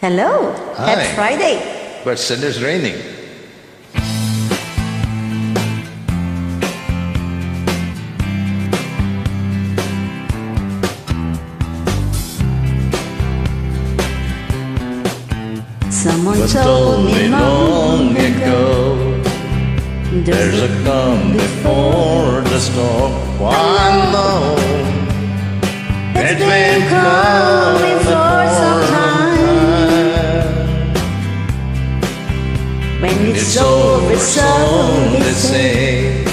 Hello, Hi. happy Friday. But Sunday's raining. Someone told me long ago There's a calm before the storm. One know it's been coming for some time. When it's over, so they say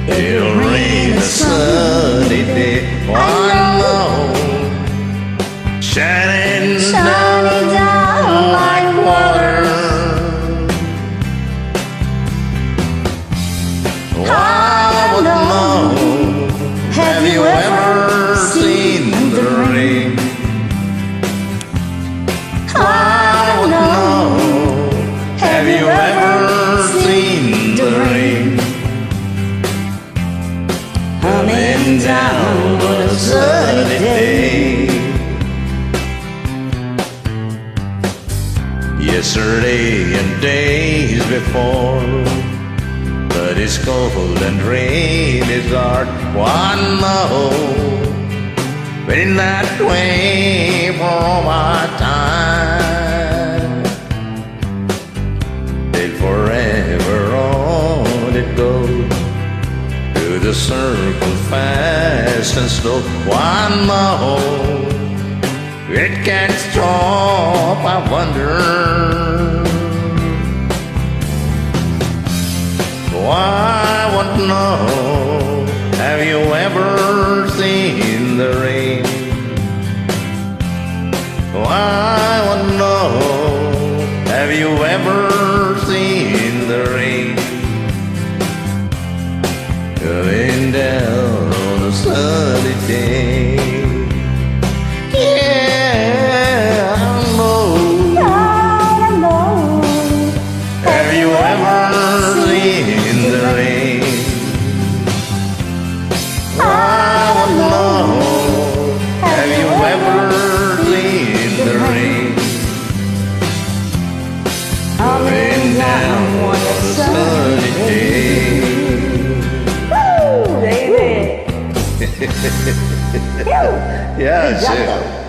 it'll rain a sunny day. One know shining shining down like water. I would know. Have you ever seen the rain? I would know. Have you ever seen the rain? Coming down on a sunny day. Yesterday and days before, but it's cold and rain is hard. One know, been that way for all my time. Till forever on it goes, through the circle fast and slow. One know, it can't stop, I wonder. I want to know, have you ever seen the rain? I want to know, have you ever seen the rain? Coming down on a sunny day. Yeah, I know. Have you ever seen the rain? I want to know, have you ever seen the rain? Coming down on a sunny day. Woo, baby. Yeah, Good job, sure. though.